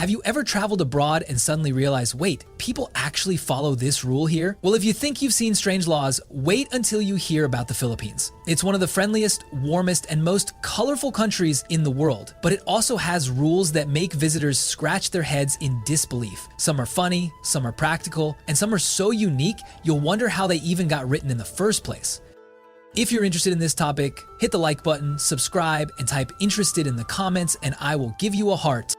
Have you ever traveled abroad and suddenly realized, wait, people actually follow this rule here? Well, if you think you've seen strange laws, wait until you hear about the Philippines. It's one of the friendliest, warmest, and most colorful countries in the world, but it also has rules that make visitors scratch their heads in disbelief. Some are funny, some are practical, and some are so unique, you'll wonder how they even got written in the first place. If you're interested in this topic, hit the like button, subscribe, and type interested in the comments, and I will give you a heart.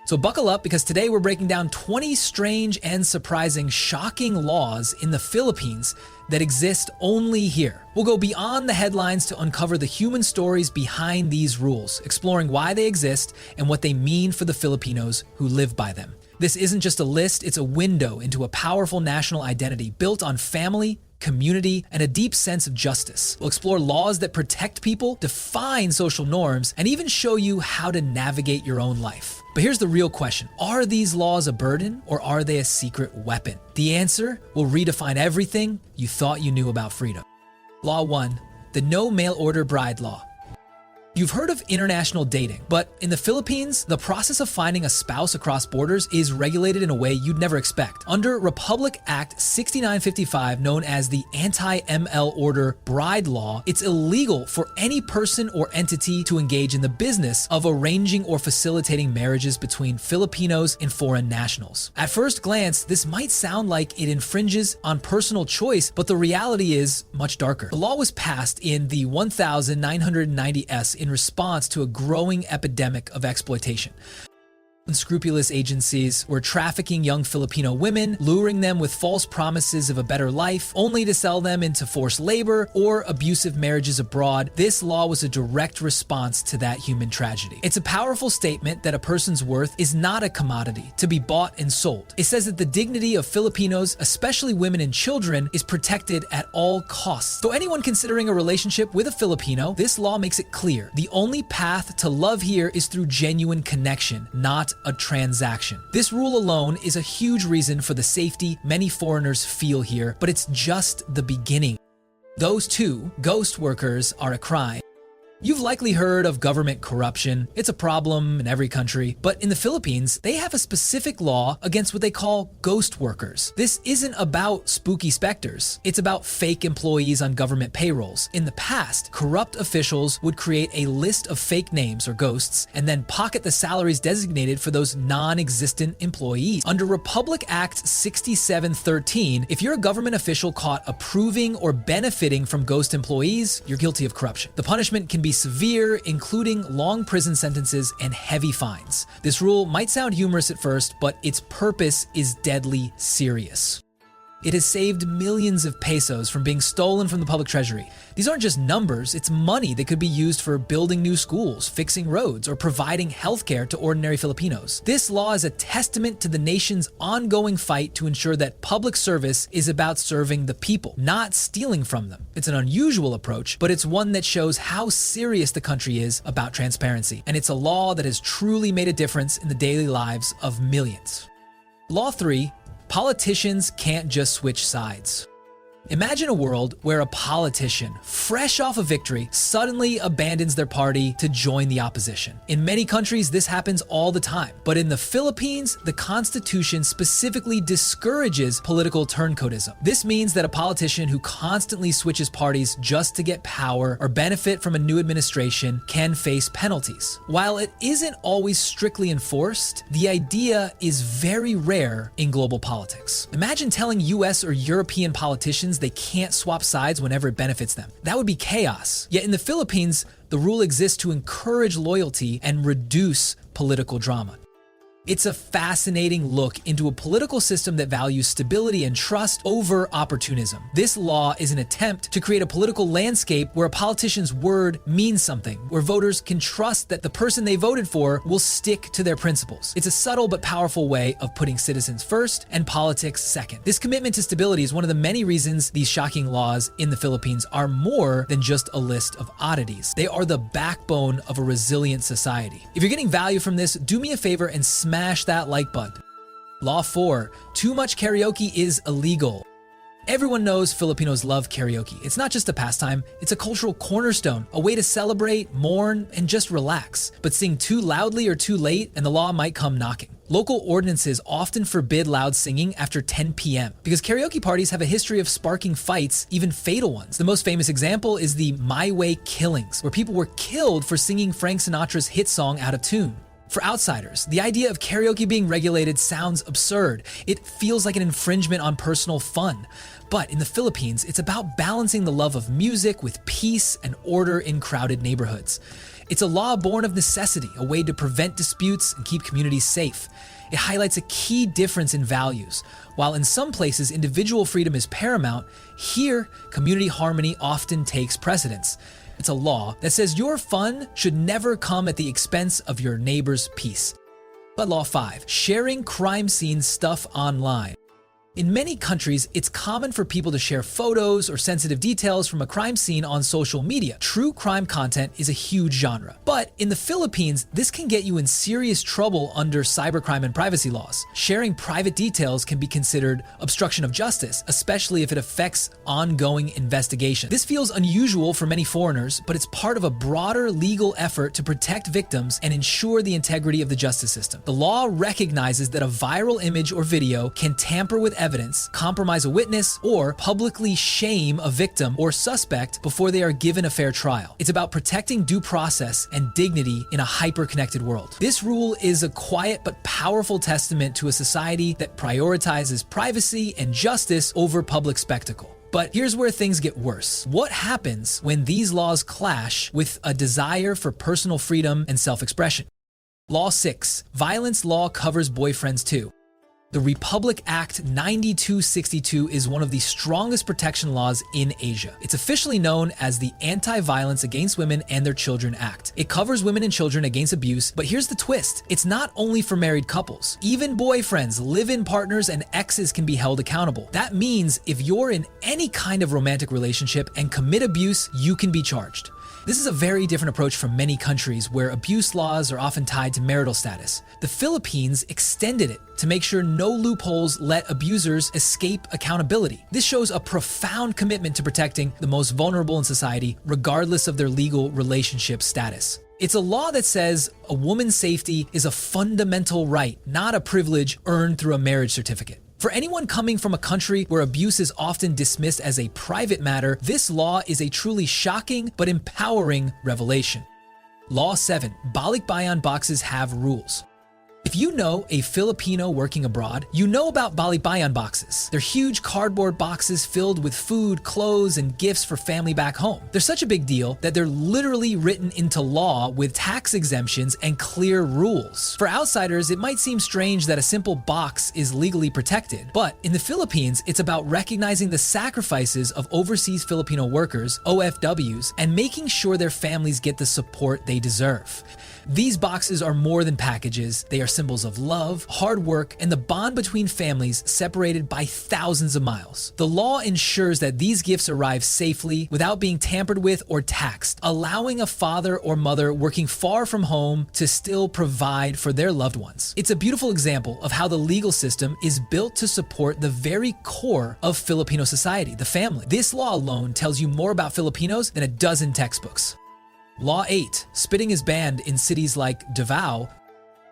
So buckle up, because today we're breaking down 20 strange and surprising, shocking laws in the Philippines that exist only here. We'll go beyond the headlines to uncover the human stories behind these rules, exploring why they exist and what they mean for the Filipinos who live by them. This isn't just a list, it's a window into a powerful national identity built on family, community, and a deep sense of justice. We'll explore laws that protect people, define social norms, and even show you how to navigate your own life. But here's the real question. Are these laws a burden, or are they a secret weapon? The answer will redefine everything you thought you knew about freedom. Law 1, the No Mail Order Bride Law. You've heard of international dating, but in the Philippines, the process of finding a spouse across borders is regulated in a way you'd never expect. Under Republic Act 6955, known as the Anti-ML Order Bride Law, it's illegal for any person or entity to engage in the business of arranging or facilitating marriages between Filipinos and foreign nationals. At first glance, this might sound like it infringes on personal choice, but the reality is much darker. The law was passed in the 1990s in response to a growing epidemic of exploitation. Unscrupulous agencies were trafficking young Filipino women, luring them with false promises of a better life, only to sell them into forced labor or abusive marriages abroad. This law was a direct response to that human tragedy. It's a powerful statement that a person's worth is not a commodity to be bought and sold. It says that the dignity of Filipinos, especially women and children, is protected at all costs. So anyone considering a relationship with a Filipino, this law makes it clear. The only path to love here is through genuine connection, not a transaction. This rule alone is a huge reason for the safety many foreigners feel here, but it's just the beginning. Those two, ghost workers, are a crime. You've likely heard of government corruption. It's a problem in every country, but in the Philippines, they have a specific law against what they call ghost workers. This isn't about spooky specters. It's about fake employees on government payrolls. In the past, corrupt officials would create a list of fake names or ghosts and then pocket the salaries designated for those non-existent employees. Under Republic Act 6713, if you're a government official caught approving or benefiting from ghost employees, you're guilty of corruption. The punishment can be severe, including long prison sentences and heavy fines. This rule might sound humorous at first, but its purpose is deadly serious. It has saved millions of pesos from being stolen from the public treasury. These aren't just numbers, it's money that could be used for building new schools, fixing roads, or providing healthcare to ordinary Filipinos. This law is a testament to the nation's ongoing fight to ensure that public service is about serving the people, not stealing from them. It's an unusual approach, but it's one that shows how serious the country is about transparency. And it's a law that has truly made a difference in the daily lives of millions. Law 3. Politicians can't just switch sides. Imagine a world where a politician, fresh off a victory, suddenly abandons their party to join the opposition. In many countries, this happens all the time. But in the Philippines, the Constitution specifically discourages political turncoatism. This means that a politician who constantly switches parties just to get power or benefit from a new administration can face penalties. While it isn't always strictly enforced, the idea is very rare in global politics. Imagine telling US or European politicians they can't swap sides whenever it benefits them. That would be chaos. Yet in the Philippines, the rule exists to encourage loyalty and reduce political drama. It's a fascinating look into a political system that values stability and trust over opportunism. This law is an attempt to create a political landscape where a politician's word means something, where voters can trust that the person they voted for will stick to their principles. It's a subtle but powerful way of putting citizens first and politics second. This commitment to stability is one of the many reasons these shocking laws in the Philippines are more than just a list of oddities. They are the backbone of a resilient society. If you're getting value from this, do me a favor and smash that like button. Law 4. Too much karaoke is illegal. Everyone knows Filipinos love karaoke. It's not just a pastime, it's a cultural cornerstone, a way to celebrate, mourn, and just relax. But sing too loudly or too late, and the law might come knocking. Local ordinances often forbid loud singing after 10 p.m. because karaoke parties have a history of sparking fights, even fatal ones. The most famous example is the My Way killings, where people were killed for singing Frank Sinatra's hit song out of tune. For outsiders, the idea of karaoke being regulated sounds absurd. It feels like an infringement on personal fun. But in the Philippines, it's about balancing the love of music with peace and order in crowded neighborhoods. It's a law born of necessity, a way to prevent disputes and keep communities safe. It highlights a key difference in values. While in some places individual freedom is paramount, here community harmony often takes precedence. It's a law that says your fun should never come at the expense of your neighbor's peace. But Law 5, sharing crime scene stuff online. In many countries, it's common for people to share photos or sensitive details from a crime scene on social media. True crime content is a huge genre. But in the Philippines, this can get you in serious trouble under cybercrime and privacy laws. Sharing private details can be considered obstruction of justice, especially if it affects ongoing investigation. This feels unusual for many foreigners, but it's part of a broader legal effort to protect victims and ensure the integrity of the justice system. The law recognizes that a viral image or video can tamper with evidence, compromise a witness, or publicly shame a victim or suspect before they are given a fair trial. It's about protecting due process and dignity in a hyper-connected world. This rule is a quiet but powerful testament to a society that prioritizes privacy and justice over public spectacle. But here's where things get worse. What happens when these laws clash with a desire for personal freedom and self-expression? Law 6. Violence law covers boyfriends too. The Republic Act 9262 is one of the strongest protection laws in Asia. It's officially known as the Anti-Violence Against Women and Their Children Act. It covers women and children against abuse, but here's the twist. It's not only for married couples. Even boyfriends, live-in partners, and exes can be held accountable. That means if you're in any kind of romantic relationship and commit abuse, you can be charged. This is a very different approach from many countries where abuse laws are often tied to marital status. The Philippines extended it to make sure no loopholes let abusers escape accountability. This shows a profound commitment to protecting the most vulnerable in society, regardless of their legal relationship status. It's a law that says a woman's safety is a fundamental right, not a privilege earned through a marriage certificate. For anyone coming from a country where abuse is often dismissed as a private matter, this law is a truly shocking but empowering revelation. Law 7. Balikbayan boxes have rules. If you know a Filipino working abroad, you know about balikbayan boxes. They're huge cardboard boxes filled with food, clothes, and gifts for family back home. They're such a big deal that they're literally written into law with tax exemptions and clear rules. For outsiders, it might seem strange that a simple box is legally protected, but in the Philippines, it's about recognizing the sacrifices of overseas Filipino workers, OFWs, and making sure their families get the support they deserve. These boxes are more than packages. They are symbols of love, hard work, and the bond between families separated by thousands of miles. The law ensures that these gifts arrive safely without being tampered with or taxed, allowing a father or mother working far from home to still provide for their loved ones. It's a beautiful example of how the legal system is built to support the very core of Filipino society, the family. This law alone tells you more about Filipinos than a dozen textbooks. Law 8. Spitting is banned in cities like Davao.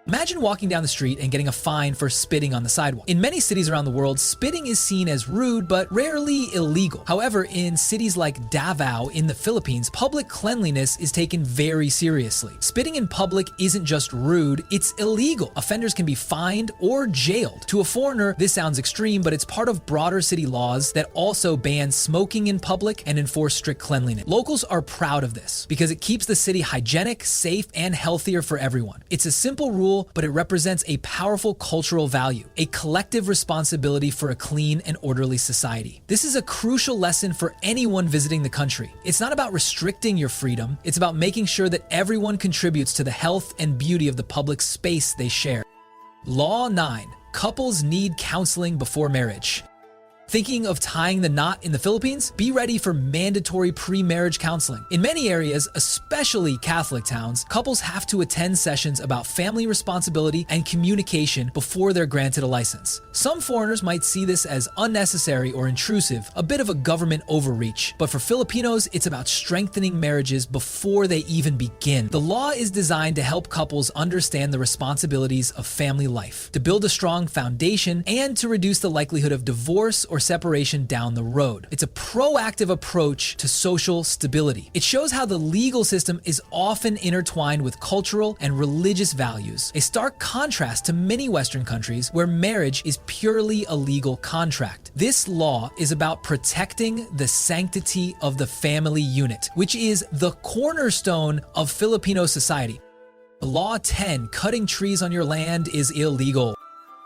Imagine walking down the street and getting a fine for spitting on the sidewalk. In many cities around the world, spitting is seen as rude but rarely illegal. However, in cities like Davao in the Philippines, public cleanliness is taken very seriously. Spitting in public isn't just rude, it's illegal. Offenders can be fined or jailed. To a foreigner, this sounds extreme, but it's part of broader city laws that also ban smoking in public and enforce strict cleanliness. Locals are proud of this because it keeps the city hygienic, safe, and healthier for everyone. It's a simple rule, but it represents a powerful cultural value, a collective responsibility for a clean and orderly society. This is a crucial lesson for anyone visiting the country. It's not about restricting your freedom, it's about making sure that everyone contributes to the health and beauty of the public space they share. Law 9. Couples need counseling before marriage. Thinking of tying the knot in the Philippines? Be ready for mandatory pre-marriage counseling. In many areas, especially Catholic towns, couples have to attend sessions about family responsibility and communication before they're granted a license. Some foreigners might see this as unnecessary or intrusive, a bit of a government overreach. But for Filipinos, it's about strengthening marriages before they even begin. The law is designed to help couples understand the responsibilities of family life, to build a strong foundation, and to reduce the likelihood of divorce or separation down the road. It's a proactive approach to social stability. It shows how the legal system is often intertwined with cultural and religious values, a stark contrast to many Western countries where marriage is purely a legal contract. This law is about protecting the sanctity of the family unit, which is the cornerstone of Filipino society. Law 10, cutting trees on your land is illegal.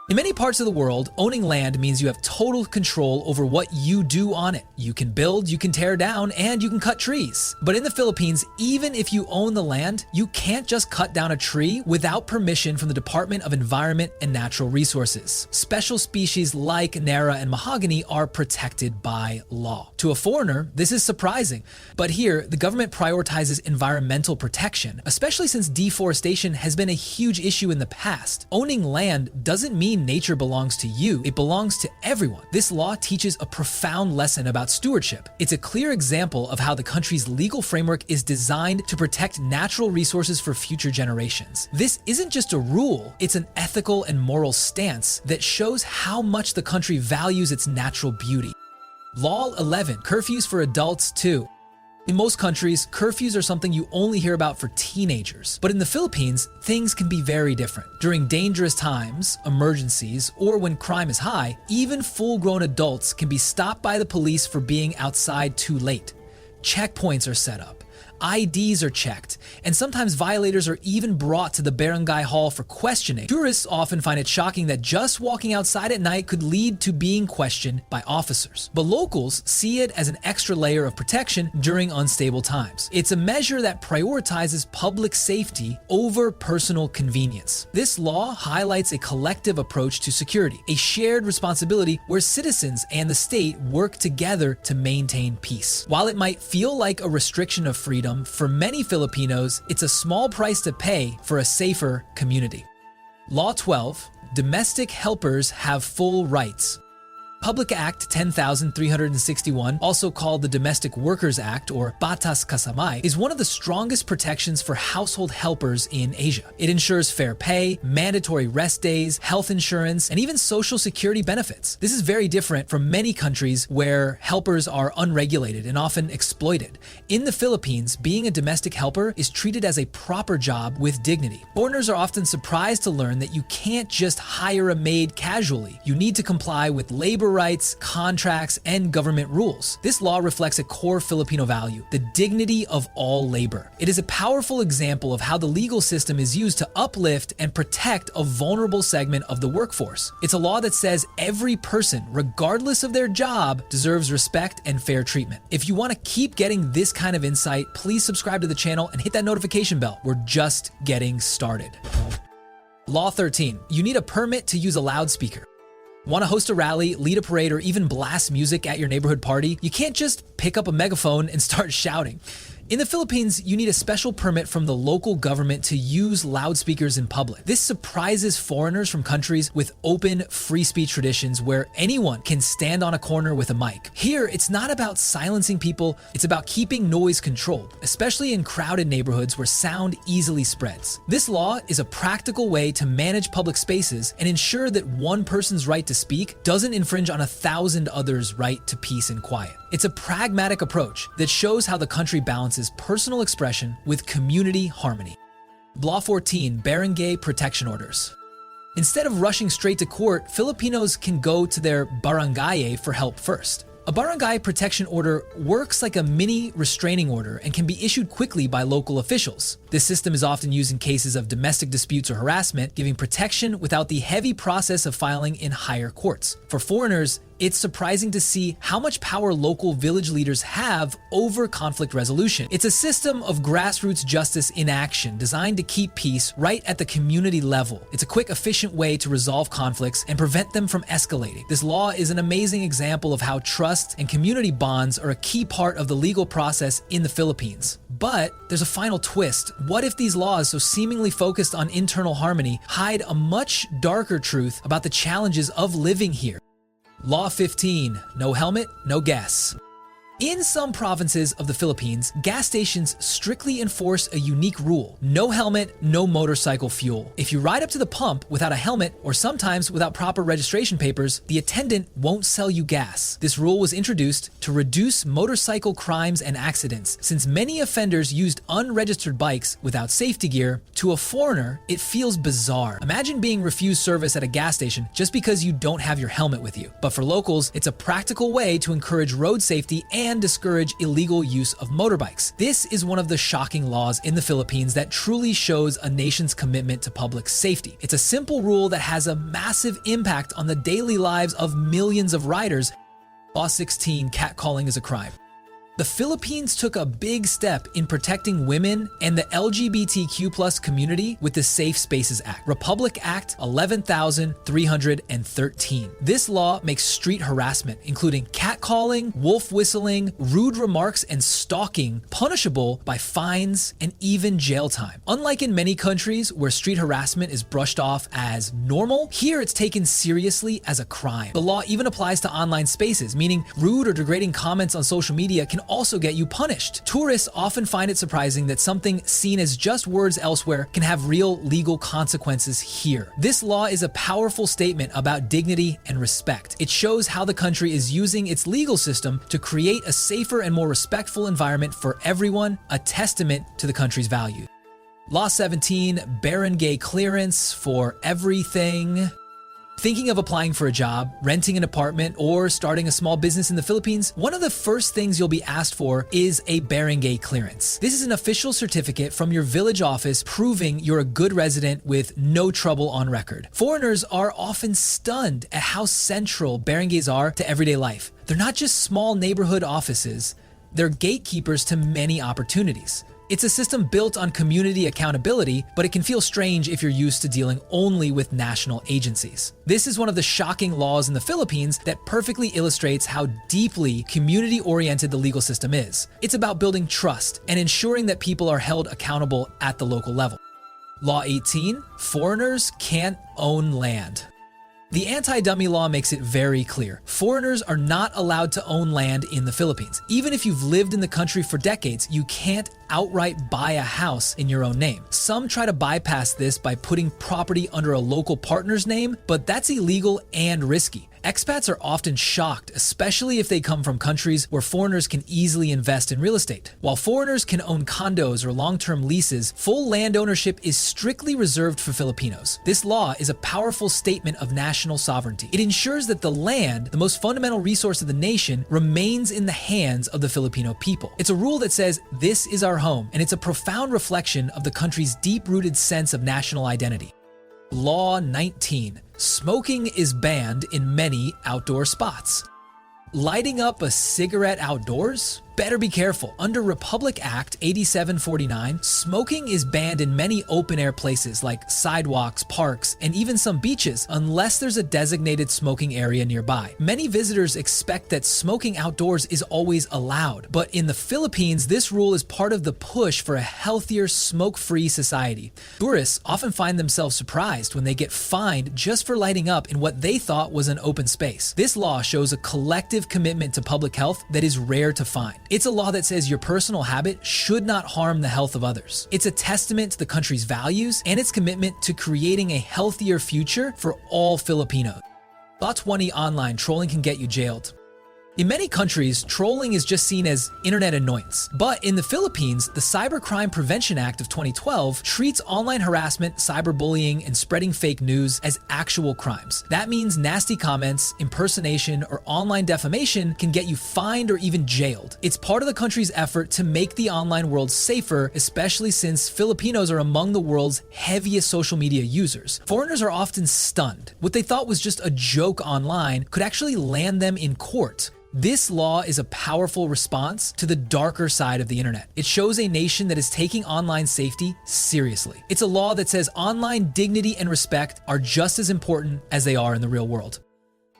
In many parts of the world, owning land means you have total control over what you do on it. You can build, you can tear down, and you can cut trees. But in the Philippines, even if you own the land, you can't just cut down a tree without permission from the Department of Environment and Natural Resources. Special species like Nara and mahogany are protected by law. To a foreigner, this is surprising. But here, the government prioritizes environmental protection, especially since deforestation has been a huge issue in the past. Owning land doesn't mean nature belongs to you, it belongs to everyone. This law teaches a profound lesson about stewardship. It's a clear example of how the country's legal framework is designed to protect natural resources for future generations. This isn't just a rule, it's an ethical and moral stance that shows how much the country values its natural beauty. Law 11, curfews for adults too. In most countries, curfews are something you only hear about for teenagers. But in the Philippines, things can be very different. During dangerous times, emergencies, or when crime is high, even full-grown adults can be stopped by the police for being outside too late. Checkpoints are set up. IDs are checked, and sometimes violators are even brought to the barangay hall for questioning. Tourists often find it shocking that just walking outside at night could lead to being questioned by officers. But locals see it as an extra layer of protection during unstable times. It's a measure that prioritizes public safety over personal convenience. This law highlights a collective approach to security, a shared responsibility where citizens and the state work together to maintain peace. While it might feel like a restriction of freedom, for many Filipinos, it's a small price to pay for a safer community. Law 12, domestic helpers have full rights. Public Act 10,361, also called the Domestic Workers Act or Batas Kasamay, is one of the strongest protections for household helpers in Asia. It ensures fair pay, mandatory rest days, health insurance, and even social security benefits. This is very different from many countries where helpers are unregulated and often exploited. In the Philippines, being a domestic helper is treated as a proper job with dignity. Foreigners are often surprised to learn that you can't just hire a maid casually. You need to comply with labor rights, contracts, and government rules. This law reflects a core Filipino value, the dignity of all labor. It is a powerful example of how the legal system is used to uplift and protect a vulnerable segment of the workforce. It's a law that says every person, regardless of their job, deserves respect and fair treatment. If you want to keep getting this kind of insight, please subscribe to the channel and hit that notification bell. We're just getting started. Law 13, you need a permit to use a loudspeaker. Want to host a rally, lead a parade, or even blast music at your neighborhood party? You can't just pick up a megaphone and start shouting. In the Philippines, you need a special permit from the local government to use loudspeakers in public. This surprises foreigners from countries with open, free speech traditions where anyone can stand on a corner with a mic. Here, it's not about silencing people, it's about keeping noise controlled, especially in crowded neighborhoods where sound easily spreads. This law is a practical way to manage public spaces and ensure that one person's right to speak doesn't infringe on 1,000 others' right to peace and quiet. It's a pragmatic approach that shows how the country balances personal expression with community harmony. Law 14, Barangay Protection Orders. Instead of rushing straight to court, Filipinos can go to their barangay for help first. A barangay protection order works like a mini restraining order and can be issued quickly by local officials. This system is often used in cases of domestic disputes or harassment, giving protection without the heavy process of filing in higher courts. For foreigners, it's surprising to see how much power local village leaders have over conflict resolution. It's a system of grassroots justice in action designed to keep peace right at the community level. It's a quick, efficient way to resolve conflicts and prevent them from escalating. This law is an amazing example of how trust and community bonds are a key part of the legal process in the Philippines. But there's a final twist. What if these laws, so seemingly focused on internal harmony, hide a much darker truth about the challenges of living here? Law 15, no helmet, no gas. In some provinces of the Philippines, gas stations strictly enforce a unique rule: no helmet, no motorcycle fuel. If you ride up to the pump without a helmet, or sometimes without proper registration papers, the attendant won't sell you gas. This rule was introduced to reduce motorcycle crimes and accidents. Since many offenders used unregistered bikes without safety gear, to a foreigner, it feels bizarre. Imagine being refused service at a gas station just because you don't have your helmet with you. But for locals, it's a practical way to encourage road safety and discourage illegal use of motorbikes. This is one of the shocking laws in the Philippines that truly shows a nation's commitment to public safety. It's a simple rule that has a massive impact on the daily lives of millions of riders. Law 16, catcalling is a crime. The Philippines took a big step in protecting women and the LGBTQ+ community with the Safe Spaces Act, Republic Act 11,313. This law makes street harassment, including catcalling, wolf whistling, rude remarks, and stalking, punishable by fines and even jail time. Unlike in many countries where street harassment is brushed off as normal, here it's taken seriously as a crime. The law even applies to online spaces, meaning rude or degrading comments on social media can also get you punished. Tourists often find it surprising that something seen as just words elsewhere can have real legal consequences here. This law is a powerful statement about dignity and respect. It shows how the country is using its legal system to create a safer and more respectful environment for everyone, a testament to the country's value. Law 17, barangay clearance for everything. Thinking of applying for a job, renting an apartment, or starting a small business in the Philippines, one of the first things you'll be asked for is a barangay clearance. This is an official certificate from your village office proving you're a good resident with no trouble on record. Foreigners are often stunned at how central barangays are to everyday life. They're not just small neighborhood offices, they're gatekeepers to many opportunities. It's a system built on community accountability, but it can feel strange if you're used to dealing only with national agencies. This is one of the shocking laws in the Philippines that perfectly illustrates how deeply community-oriented the legal system is. It's about building trust and ensuring that people are held accountable at the local level. Law 18, foreigners can't own land. The anti-dummy law makes it very clear. Foreigners are not allowed to own land in the Philippines. Even if you've lived in the country for decades, you can't outright buy a house in your own name. Some try to bypass this by putting property under a local partner's name, but that's illegal and risky. Expats are often shocked, especially if they come from countries where foreigners can easily invest in real estate. While foreigners can own condos or long-term leases, full land ownership is strictly reserved for Filipinos. This law is a powerful statement of national sovereignty. It ensures that the land, the most fundamental resource of the nation, remains in the hands of the Filipino people. It's a rule that says, this is our home, and it's a profound reflection of the country's deep-rooted sense of national identity. Law 19. Smoking is banned in many outdoor spots. Lighting up a cigarette outdoors? Better be careful. Under Republic Act 8749, smoking is banned in many open-air places like sidewalks, parks, and even some beaches unless there's a designated smoking area nearby. Many visitors expect that smoking outdoors is always allowed, but in the Philippines, this rule is part of the push for a healthier, smoke-free society. Tourists often find themselves surprised when they get fined just for lighting up in what they thought was an open space. This law shows a collective commitment to public health that is rare to find. It's a law that says your personal habit should not harm the health of others. It's a testament to the country's values and its commitment to creating a healthier future for all Filipinos. Law 20, online trolling can get you jailed. In many countries, trolling is just seen as internet annoyance. But in the Philippines, the Cybercrime Prevention Act of 2012 treats online harassment, cyberbullying, and spreading fake news as actual crimes. That means nasty comments, impersonation, or online defamation can get you fined or even jailed. It's part of the country's effort to make the online world safer, especially since Filipinos are among the world's heaviest social media users. Foreigners are often stunned. What they thought was just a joke online could actually land them in court. This law is a powerful response to the darker side of the internet. It shows a nation that is taking online safety seriously. It's a law that says online dignity and respect are just as important as they are in the real world.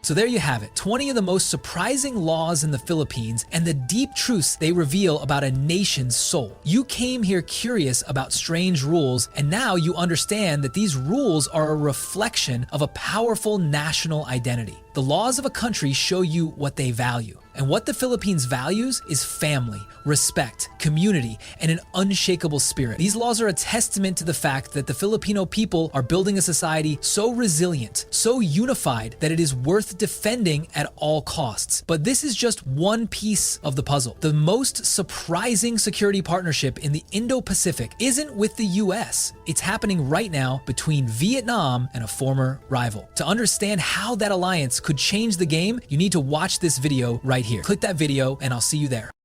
So there you have it, 20 of the most surprising laws in the Philippines and the deep truths they reveal about a nation's soul. You came here curious about strange rules, and now you understand that these rules are a reflection of a powerful national identity. The laws of a country show you what they value. And what the Philippines values is family, respect, community, and an unshakable spirit. These laws are a testament to the fact that the Filipino people are building a society so resilient, so unified, that it is worth defending at all costs. But this is just one piece of the puzzle. The most surprising security partnership in the Indo-Pacific isn't with the US. It's happening right now between Vietnam and a former rival. To understand how that alliance could change the game, you need to watch this video right here. Click that video and I'll see you there.